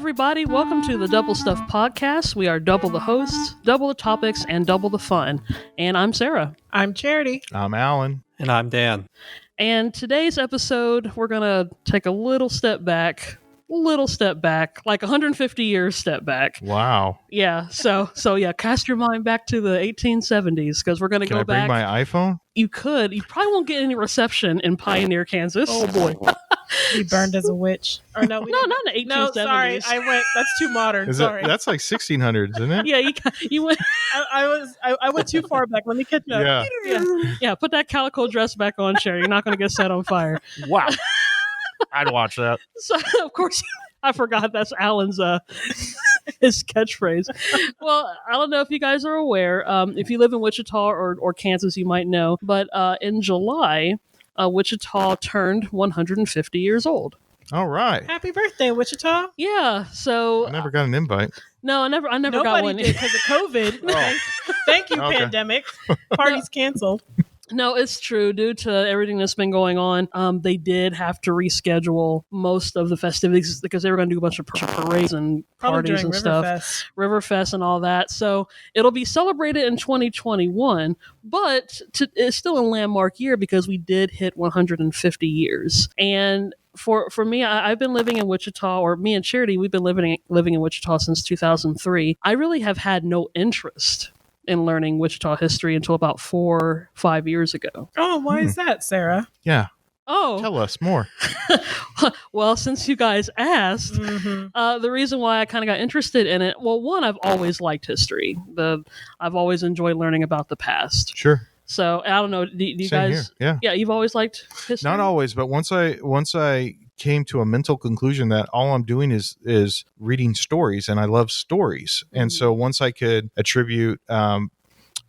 everybody. Welcome to the Double Stuff Podcast. We are double the hosts, double the topics, and double the fun. And I'm Sarah. I'm Charity. I'm Alan. And I'm Dan. And today's episode, we're going to take a little step back, like 150 years step back. Wow. Yeah, so yeah, cast your mind back to the 1870s, because we're going to go back. Can I bring my iPhone? You could. You probably won't get any reception in Pioneer, Kansas. Oh boy. He burned as a witch. Or no, No, not in the 1870s. No, sorry. That's too modern. Sorry. That's like 1600s, isn't it? Yeah, you went. I went too far back. Let me catch up. Yeah, put that calico dress back on, Sherry. You're not going to get set on fire. Wow. I'd watch that. So, of course, I forgot that's Alan's his catchphrase. Well, I don't know if you guys are aware. If you live in Wichita or Kansas, you might know. But in July, Wichita turned 150 years old. All right. Happy birthday, Wichita. Yeah. So I never got an invite. No, I never got Nobody one. did because of COVID. Oh. Thank you, Okay. pandemic. Party's canceled. No, it's true. Due to everything that's been going on, they did have to reschedule most of the festivities because they were going to do a bunch of parades and Probably parties during and stuff. Riverfest and all that. So it'll be celebrated in 2021, but it's still a landmark year because we did hit 150 years. And for me, I've been living in Wichita, or me and Charity, we've been living in Wichita since 2003. I really have had no interest in learning Wichita history until about 4-5 years ago. Oh, why is that, Sarah? Yeah. Oh, Tell us more. well, since you guys asked, the reason why I kind of got interested in it, well, one, I've always liked history. I've always enjoyed learning about the past. Sure. So I don't know. Do you Same guys? here. Yeah. You've always liked history. Not always, but once I came to a mental conclusion that all I'm doing is reading stories, and I love stories. And so once I could attribute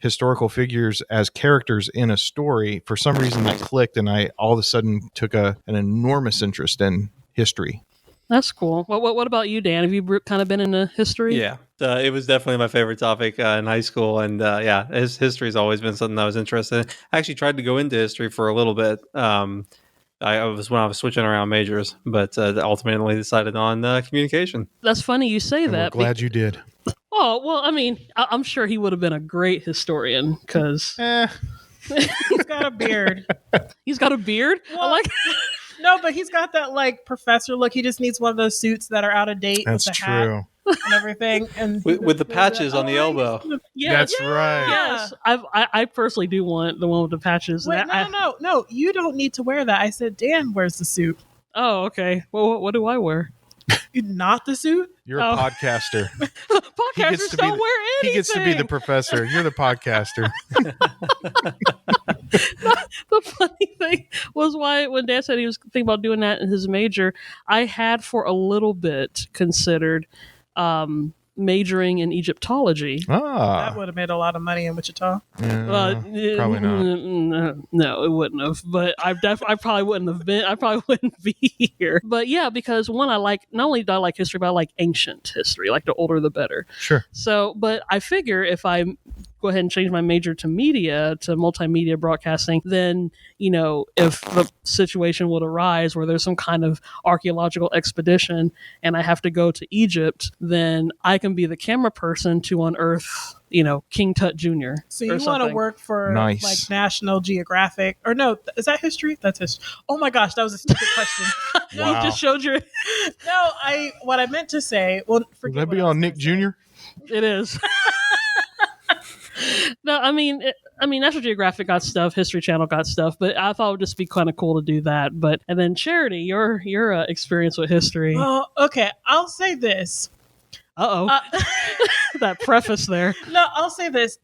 historical figures as characters in a story, for some reason that clicked, and I all of a sudden took an enormous interest in history. That's cool. What about you, Dan? Have you kind of been into history? Yeah, it was definitely my favorite topic in high school. And history has always been something I was interested in. I actually tried to go into history for a little bit. I was switching around majors, but ultimately decided on communication. That's funny you say And that. we're glad you did. Oh, well, I mean, I'm sure he would have been a great historian because He's got a beard. he's got a beard. Well, I like. No, but he's got that like professor look. He just needs one of those suits that are out of date That's with the true. hat and everything. And With the patches on the elbow. Yeah, That's right. Yes, I personally do want the one with the patches. Wait, no. You don't need to wear that. I said Dan wears the suit. Oh, okay. Well, what do I wear? Not the suit? You're a podcaster. Podcasters don't wear anything. He gets to be the professor. You're the podcaster. The funny thing was when Dan said he was thinking about doing that in his major, I had for a little bit considered majoring in Egyptology. That would have made a lot of money in Wichita. Probably not. No, it wouldn't have. But I probably wouldn't have been. I probably wouldn't be here. But yeah, because one, not only do I like history, but I like ancient history. Like the older, the better. Sure. So, but I figure if I go ahead and change my major to multimedia broadcasting, then, if the situation would arise where there's some kind of archaeological expedition and I have to go to Egypt, then I can be the camera person to unearth, King Tut Jr. So you want to work for like National Geographic, or no, is that history? That's history. Oh my gosh, that was a stupid question. No, you just showed your... No, what I meant to say, well, Would that be on Nick Jr.? It is. No, I mean, National Geographic got stuff, History Channel got stuff, but I thought it would just be kind of cool to do that. And then Charity, your experience with history. Oh, okay. I'll say this. That preface there. No, I'll say this.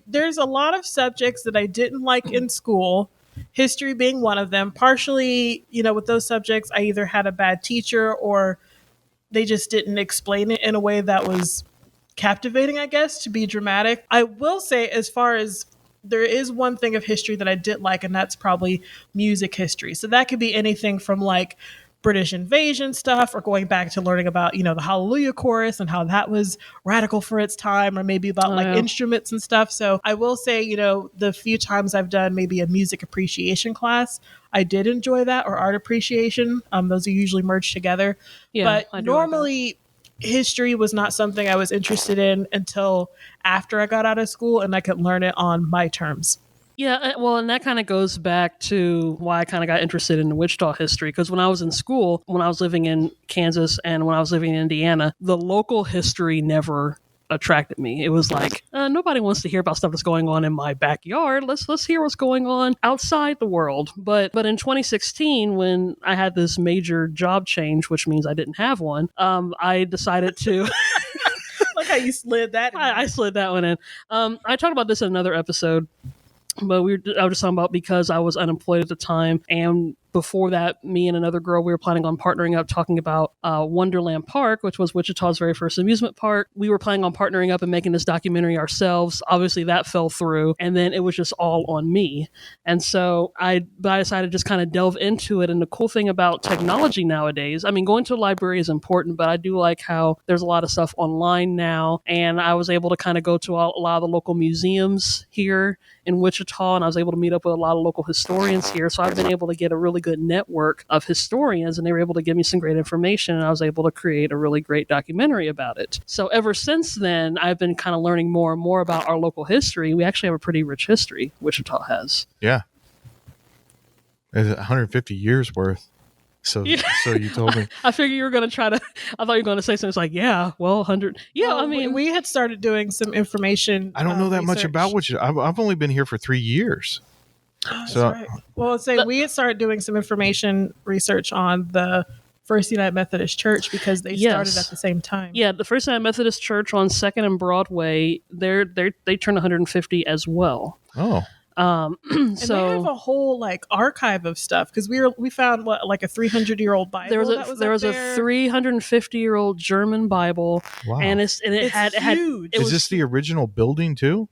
There's a lot of subjects that I didn't like in school, history being one of them. Partially, with those subjects, I either had a bad teacher or they just didn't explain it in a way that was captivating, I guess, to be dramatic. I will say, as far as there is one thing of history that I did like, and that's probably music history. So that could be anything from like British invasion stuff, or going back to learning about, the Hallelujah Chorus and how that was radical for its time, or maybe about instruments and stuff. So I will say, the few times I've done maybe a music appreciation class, I did enjoy that, or art appreciation. Those are usually merged together. Yeah, but normally history was not something I was interested in until after I got out of school and I could learn it on my terms. Yeah, well, and that kind of goes back to why I kind of got interested in Wichita history. Because when I was in school, when I was living in Kansas and when I was living in Indiana, the local history never attracted me. It was like nobody wants to hear about stuff that's going on in my backyard. Let's hear what's going on outside the world. But in 2016, when I had this major job change, which means I didn't have one, I decided to. Like how you slid that in. I slid that one in. I talked about this in another episode. But I was just talking about because I was unemployed at the time, and before that, me and another girl, we were planning on partnering up, talking about Wonderland Park, which was Wichita's very first amusement park. We were planning on partnering up and making this documentary ourselves. Obviously, that fell through, and then it was just all on me. And so I decided to just kind of delve into it. And the cool thing about technology nowadays, I mean, going to a library is important, but I do like how there's a lot of stuff online now, and I was able to kind of go to a lot of the local museums here in Wichita, and I was able to meet up with a lot of local historians here. So I've been able to get a really good network of historians, and they were able to give me some great information, and I was able to create a really great documentary about it. So ever since then, I've been kind of learning more and more about our local history. We actually have a pretty rich history, Wichita has. Yeah. It's 150 years worth. So you told me. I figured you were going to try to, I thought you were going to say something. It's like, yeah, well, 100. Yeah, Well, I mean. we had started doing some information. I don't know that much research. about Wichita. I've only been here for 3 years. That's right. Well, let's say we had started doing some information research on the First United Methodist Church because they started at the same time. Yeah, the First United Methodist Church on 2nd and Broadway, they turn 150 as well. Oh. And they have a whole archive of stuff because we found a 300-year-old Bible. There was a 350-year-old German Bible. Wow. And it had huge. Is this the original building too?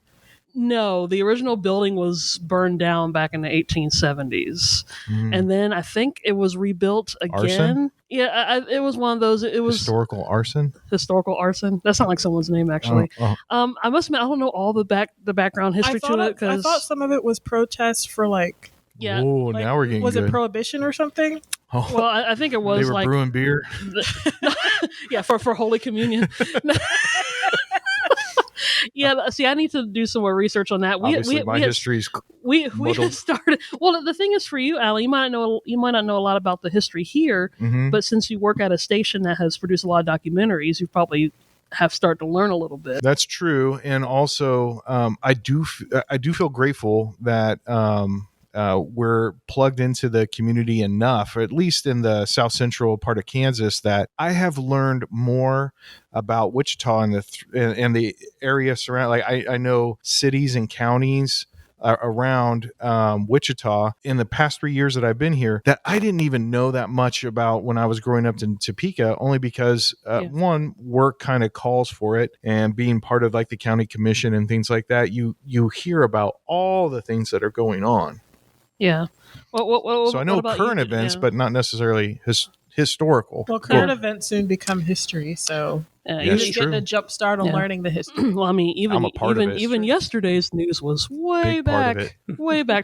No, the original building was burned down back in the 1870s, and then I think it was rebuilt again. Arson? Yeah, it was one of those. It was historical arson. Historical arson. That's not like someone's name, actually. I must admit, I don't know all the background history to it because I thought some of it was protests for yeah. Oh, now we're getting was good. it prohibition or something? Oh. Well, I think it was they were brewing beer. Yeah, for Holy Communion. Yeah, see, I need to do some more research on that. My history's we had started. Well, the thing is, for you, Allie, you might not know a lot about the history here, but since you work at a station that has produced a lot of documentaries, you probably have started to learn a little bit. That's true, and also I do feel grateful that we're plugged into the community enough, or at least in the south central part of Kansas, that I have learned more about Wichita and the area surrounding. Like I know cities and counties around Wichita in the past 3 years that I've been here that I didn't even know that much about when I was growing up in Topeka, only because one, work kind of calls for it, and being part of the county commission and things like that, you hear about all the things that are going on. Yeah. So I know current events, but not necessarily historical. Well, current events soon become history, so you're just getting a jump start on learning the history. Well, I mean, even yesterday's news was way back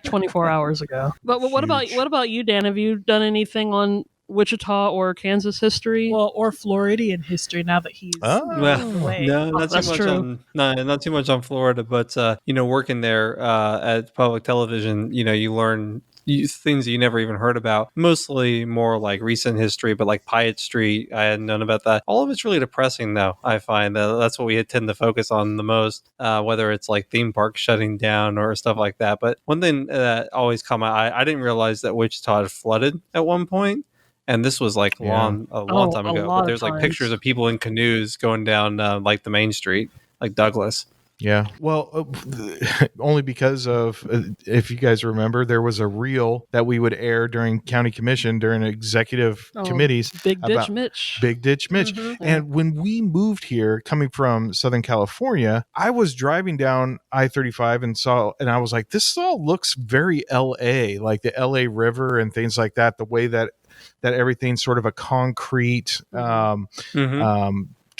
24 hours ago. But what about you, Dan? Have you done anything on Wichita or Kansas history? Well, or Floridian history now that he's away. No, not too much on Florida, but working there at public television, you learn things that you never even heard about, mostly more like recent history, but like Piatt Street, I hadn't known about that. All of it's really depressing, though. I find that's what we tend to focus on the most, whether it's like theme parks shutting down or stuff like that. But one thing that always caught my eye, I didn't realize that Wichita had flooded at one point. And this was a long time ago. But there's pictures of people in canoes going down the main street, like Douglas. Yeah. Well, only because of, if you guys remember, there was a reel that we would air during county commission, during executive committees. Big Ditch about Mitch. Big Ditch Mitch. And when we moved here, coming from Southern California, I was driving down I-35 and I was like, this all looks very LA, like the LA River and things like that, the way that everything's sort of a concrete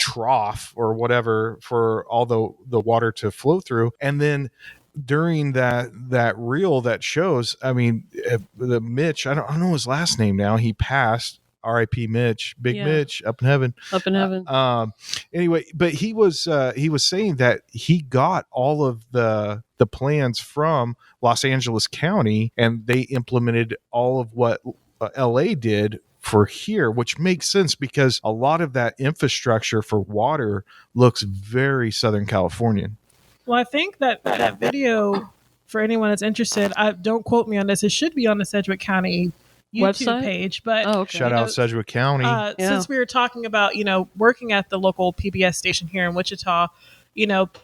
trough or whatever for all the water to flow through. And then during that reel that shows, I mean, the Mitch, I don't know his last name now. He passed. R.I.P. Mitch, Mitch, up in heaven. Up in heaven. Anyway, but he was saying that he got all of the plans from Los Angeles County, and they implemented all of what L.A. did for here, which makes sense because a lot of that infrastructure for water looks very Southern Californian. Well, I think that video, for anyone that's interested, don't quote me on this, it should be on the Sedgwick County YouTube website page. But shout out Sedgwick County. Since we were talking about, working at the local PBS station here in Wichita,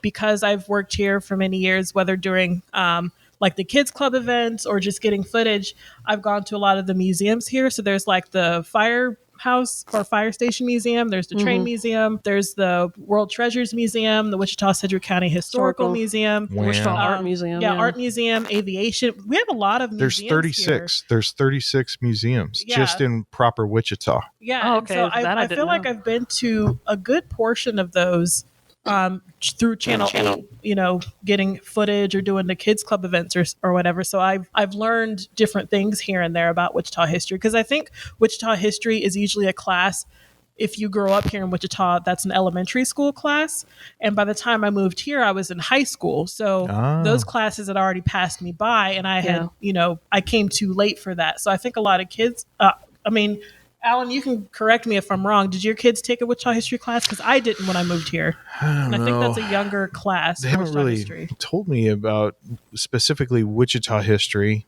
because I've worked here for many years, whether during like the kids club events or just getting footage, I've gone to a lot of the museums here. So there's like the firehouse or fire station museum, there's the train museum, there's the World Treasures Museum, the Wichita Sedgwick County Historical Museum, Wichita Art Museum, Art Museum, aviation. We have a lot of there's museums 36 here. There's 36 museums just in proper Wichita. Yeah. Okay. So I feel like I've been to a good portion of those through Channel 8, getting footage or doing the kids club events or whatever. So I've learned different things here and there about Wichita history, because I think Wichita history is usually a class. If you grow up here in Wichita, that's an elementary school class. And by the time I moved here, I was in high school. So those classes had already passed me by, and I had, I came too late for that. So I think a lot of kids, Alan, you can correct me if I'm wrong. Did your kids take a Wichita history class? Because I didn't when I moved here. I think that's a younger class. They haven't really told me about specifically Wichita history.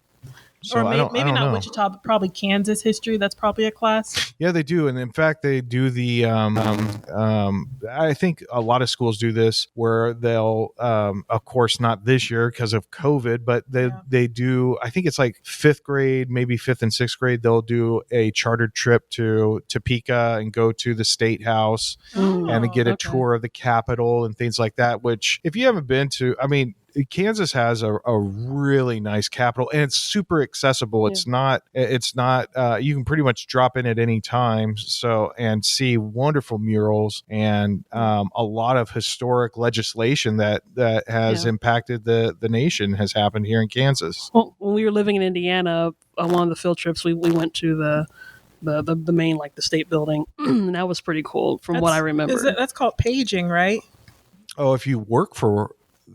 So maybe not Wichita, but probably Kansas history. That's probably a class. Yeah, they do. And in fact, they do the, I think a lot of schools do this where they'll, of course, not this year because of COVID, but they do, I think it's like fifth grade, maybe fifth and sixth grade, they'll do a chartered trip to Topeka and go to the State House and get a tour of the Capitol and things like that, which if you haven't been to, I mean, Kansas has a really nice Capitol, and it's super accessible. Yeah. It's not, you can pretty much drop in at any time. So, and see wonderful murals and a lot of historic legislation that has impacted the nation has happened here in Kansas. Well, when we were living in Indiana, on one of the field trips, we went to the main, like the state building. And that was pretty cool from what I remember. That's called paging, right? Oh, if you work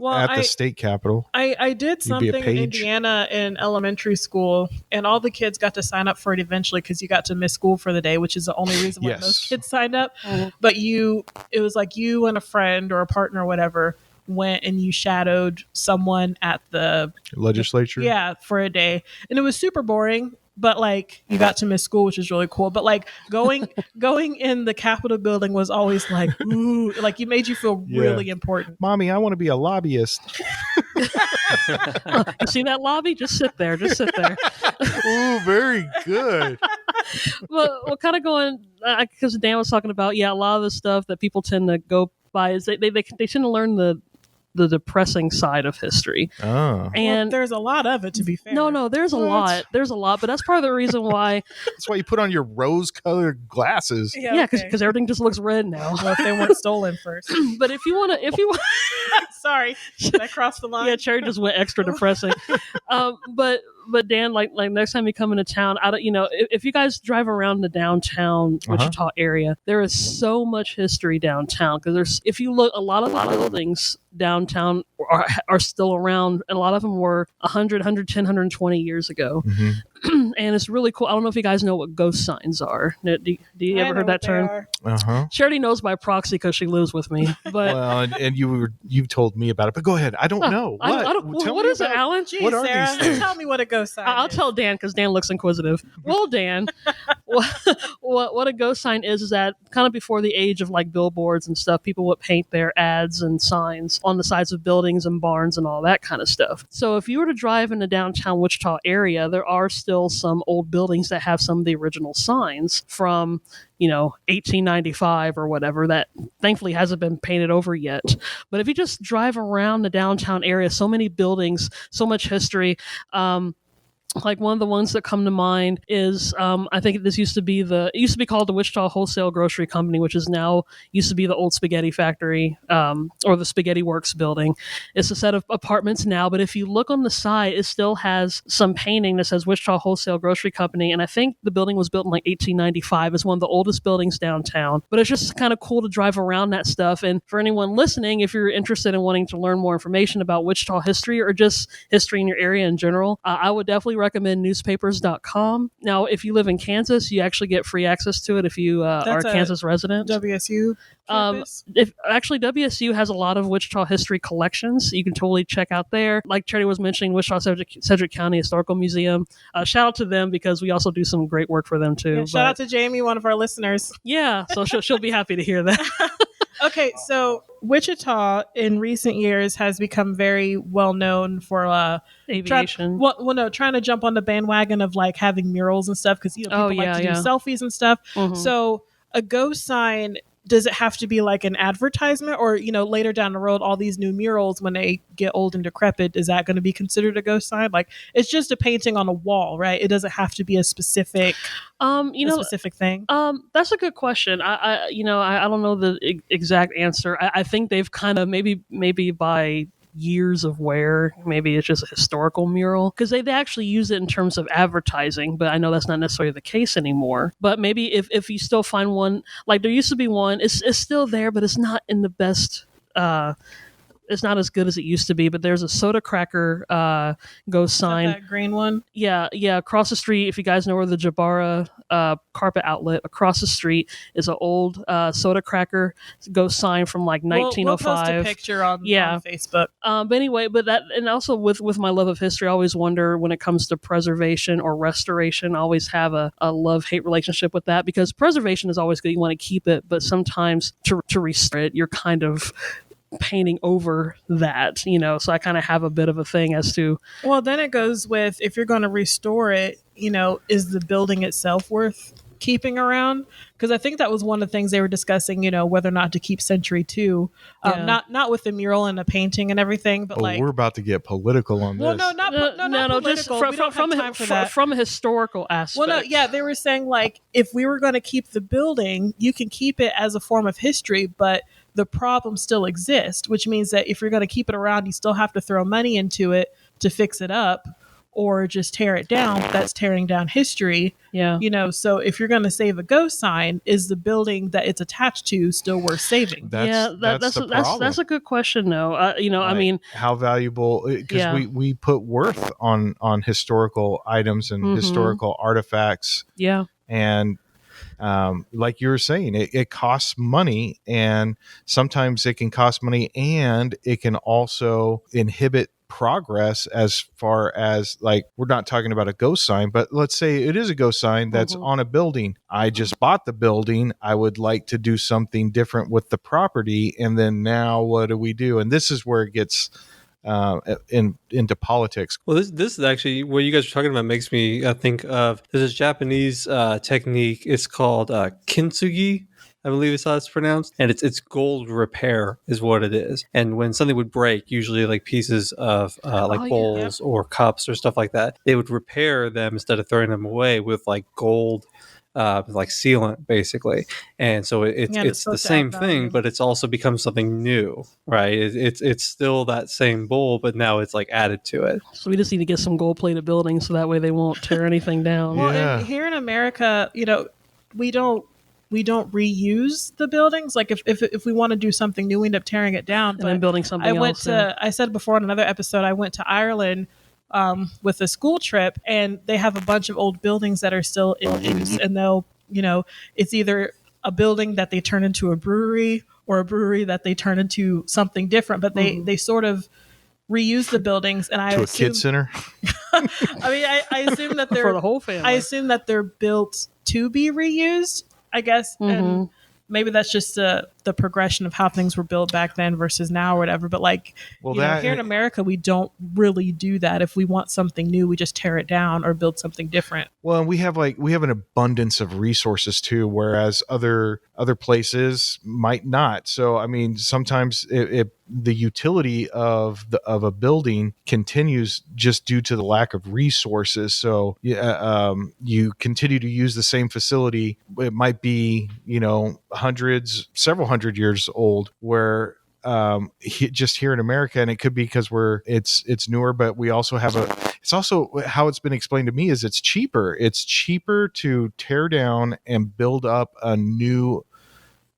at the state capitol. I did something in Indiana in elementary school, and all the kids got to sign up for it eventually because you got to miss school for the day, which is the only reason why most kids signed up. But it was like you and a friend or a partner or whatever went and you shadowed someone at the legislature. For a day. And it was super boring. But like you got to miss school, which is really cool. But like going in the Capitol building was always like, ooh, like it made you feel really important. Mommy, I want to be a lobbyist. You see that lobby? Just sit there. Ooh, very good. Well, kind of going because Dan was talking about a lot of the stuff that people tend to go by is they tend to learn the depressing side of history. And there's a lot of it, to be fair. No, there's a lot, but that's part of the reason why. That's why you put on your rose-colored glasses. Yeah, because everything just looks red now. Well, if they weren't stolen first. But if you want, sorry, did I cross the line? Yeah, Cherry just went extra depressing. But Dan, like next time you come into town, if you guys drive around the downtown Wichita area, there is so much history downtown. Because if you look, a lot of buildings downtown are still around, and a lot of them were 100, 110, 120 years ago. And it's really cool. I don't know if you guys know what ghost signs are. Do you ever heard that term? Charity knows by proxy because she lives with me. But well, and you told me about it. But go ahead. I don't know. What is it, Alan? Jeez, what are Sarah, these things? Tell me what a ghost sign I'll tell Dan because Dan looks inquisitive. Well, Dan, what a ghost sign is that kind of before the age of like billboards and stuff, people would paint their ads and signs on the sides of buildings and barns and all that kind of stuff. So if you were to drive in the downtown Wichita area, there are still some old buildings that have some of the original signs from 1895 or whatever that thankfully hasn't been painted over yet. But if you just drive around the downtown area, so many buildings, so much history. Like one of the ones that come to mind is I think this used to be called the Wichita Wholesale Grocery Company, which is now used to be the old Spaghetti Factory or the Spaghetti Works building. It's a set of apartments now, but if you look on the side, it still has some painting that says Wichita Wholesale Grocery Company, and I think the building was built in like 1895. It's one of the oldest buildings downtown, but it's just kind of cool to drive around that stuff. And for anyone listening, if you're interested in wanting to learn more information about Wichita history or just history in your area in general, I would definitely recommend newspapers.com. Now, if you live in Kansas, you actually get free access to it if you are a Kansas resident. WSU campus? Actually, WSU has a lot of Wichita history collections. You can totally check out there. Like Charity was mentioning, Wichita Sedgwick County Historical Museum. Shout out to them because we also do some great work for them too. Yeah, shout out to Jamie, one of our listeners. Yeah, so she'll be happy to hear that. Okay, so Wichita in recent years has become very well known for aviation. Trying to jump on the bandwagon of like having murals and stuff because people like to do selfies and stuff. Mm-hmm. So a ghost sign, does it have to be like an advertisement, or later down the road, all these new murals when they get old and decrepit, is that going to be considered a ghost sign? Like it's just a painting on a wall, right? It doesn't have to be a specific, specific thing. That's a good question. I don't know the exact answer. I think they've kind of maybe by years of wear, maybe it's just a historical mural because they actually use it in terms of advertising, but I know that's not necessarily the case anymore. But maybe if you still find one, like there used to be one, it's still there, but it's not in the best it's not as good as it used to be, but there's a soda cracker ghost sign. That green one? Yeah. Across the street, if you guys know where the Jabara carpet outlet, across the street is an old soda cracker ghost sign from like 1905. We'll post a picture on Facebook. But anyway, and also with my love of history, I always wonder when it comes to preservation or restoration, I always have a love-hate relationship with that because preservation is always good. You want to keep it, but sometimes to restore it, you're kind of painting over that, so I kind of have a bit of a thing as to, well, then it goes with, if you're going to restore it, is the building itself worth keeping around? Because I think that was one of the things they were discussing, whether or not to keep Century 2, not with the mural and the painting and everything, but we're about to get political on this. Well, not political. Just from a historical aspect. Well, no, they were saying like, if we were going to keep the building, you can keep it as a form of history, but the problem still exists, which means that if you're going to keep it around, you still have to throw money into it to fix it up or just tear it down. That's tearing down history. Yeah. So if you're going to save a ghost sign, is the building that it's attached to still worth saving? That's a good question though. I mean, how valuable, because we put worth on historical items and historical artifacts. Yeah. And like you were saying, it costs money, and sometimes it can cost money and it can also inhibit progress as far as, like, we're not talking about a ghost sign, but let's say it is a ghost sign that's on a building. I just bought the building. I would like to do something different with the property. And then now what do we do? And this is where it gets into politics. Well, this is actually what you guys are talking about makes me think of, there's this Japanese technique. It's called Kintsugi, I believe is how it's pronounced, and it's gold repair is what it is. And when something would break, usually like pieces of bowls or cups or stuff like that, they would repair them instead of throwing them away with like gold like sealant basically. And so it's the same thing, but it's also become something new, right? It's still that same bowl, but now it's like added to it. So we just need to get some gold plated buildings so that way they won't tear anything down. Well, and here in America, we don't reuse the buildings. Like if we want to do something new, we end up tearing it down. And then building something else. I said before in another episode, I went to Ireland with a school trip, and they have a bunch of old buildings that are still in use, and they'll, it's either a building that they turn into a brewery or a brewery that they turn into something different, but they sort of reuse the buildings. And I to a kid center. I mean, I assume that they're for the whole family. I assume that they're built to be reused, I guess, and maybe that's just the progression of how things were built back then versus now or whatever. But like, Well, here in America, we don't really do that. If we want something new, we just tear it down or build something different. Well, and we have an abundance of resources too, whereas other places might not. So, I mean, sometimes the utility of a building continues just due to the lack of resources. So, you continue to use the same facility. It might be, several hundred years old, where just here in America, and it could be because it's newer, but we also have it's also how it's been explained to me is it's cheaper to tear down and build up a new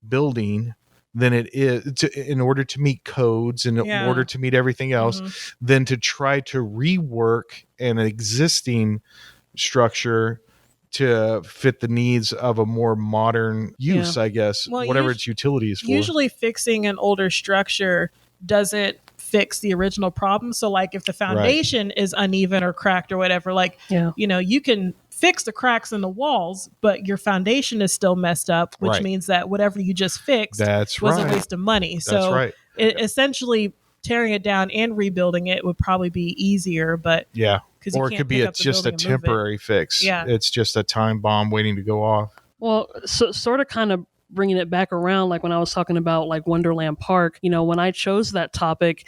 building than it is in order to meet codes and in order to meet everything else, than to try to rework an existing structure to fit the needs of a more modern use, I guess, well, whatever its utility is for. Usually fixing an older structure doesn't fix the original problem. So like if the foundation is uneven or cracked or whatever, like, you can fix the cracks in the walls, but your foundation is still messed up, which means that whatever you just fixed was a waste of money. So essentially tearing it down and rebuilding it would probably be easier, but or it could be just a temporary fix. It's just a time bomb waiting to go off. Well, so sort of kind of bringing it back around, like when I was talking about like Wonderland Park, when I chose that topic,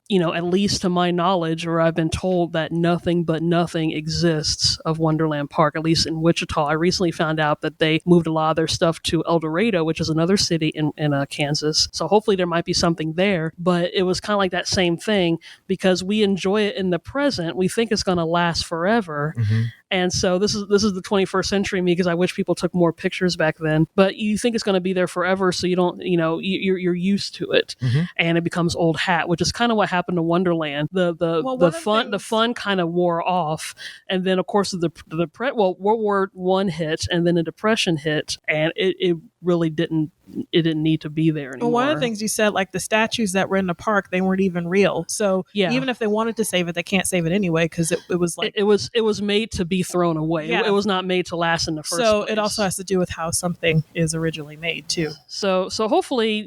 at least to my knowledge, or I've been told that nothing but nothing exists of Wonderland Park, at least in Wichita. I recently found out that they moved a lot of their stuff to El Dorado, which is another city in Kansas. So hopefully there might be something there. But it was kind of like that same thing, because we enjoy it in the present. We think it's going to last forever. And so this is the 21st century me, because I wish people took more pictures back then. But you think it's going to be there forever, so you don't, you're used to it, and it becomes old hat, which is kind of what happened to Wonderland. The fun kind of wore off, and then of course World War I hit, and then the Depression hit, and it really didn't need to be there anymore. Well, one of the things you said, like the statues that were in the park, they weren't even real. So even if they wanted to save it, they can't save it anyway, because it was like it was made to be thrown away. It was not made to last in the first place. So it also has to do with how something is originally made too. So hopefully,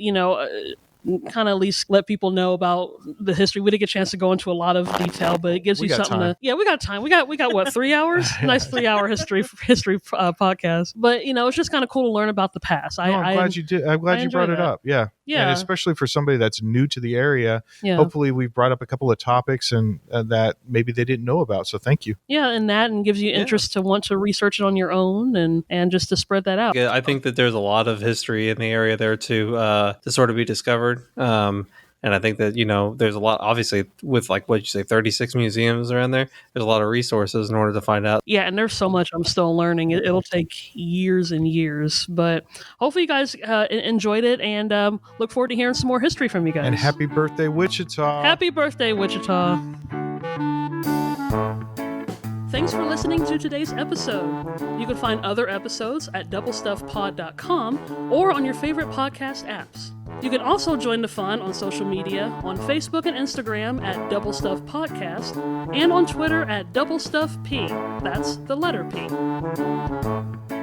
kind of at least let people know about the history. We didn't get a chance to go into a lot of detail, but it gives you something to. Yeah, we got time. We got what, 3 hours? Nice 3-hour history podcast. But it's just kind of cool to learn about the past. I'm glad you did. I'm glad you brought it up. Yeah. And especially for somebody that's new to the area, hopefully we've brought up a couple of topics and that maybe they didn't know about. So thank you. Yeah, and gives you interest to want to research it on your own and just to spread that out. Yeah, I think that there's a lot of history in the area there to sort of be discovered. And I think that, there's a lot, obviously, with like what you say, 36 museums around there. There's a lot of resources in order to find out. Yeah, and there's so much I'm still learning. It'll take years and years. But hopefully you guys enjoyed it, and look forward to hearing some more history from you guys. And happy birthday, Wichita. Happy birthday, Wichita. Thanks for listening to today's episode. You can find other episodes at doublestuffpod.com or on your favorite podcast apps. You can also join the fun on social media on Facebook and Instagram at Double Stuff Podcast and on Twitter at Double Stuff P. That's the letter P.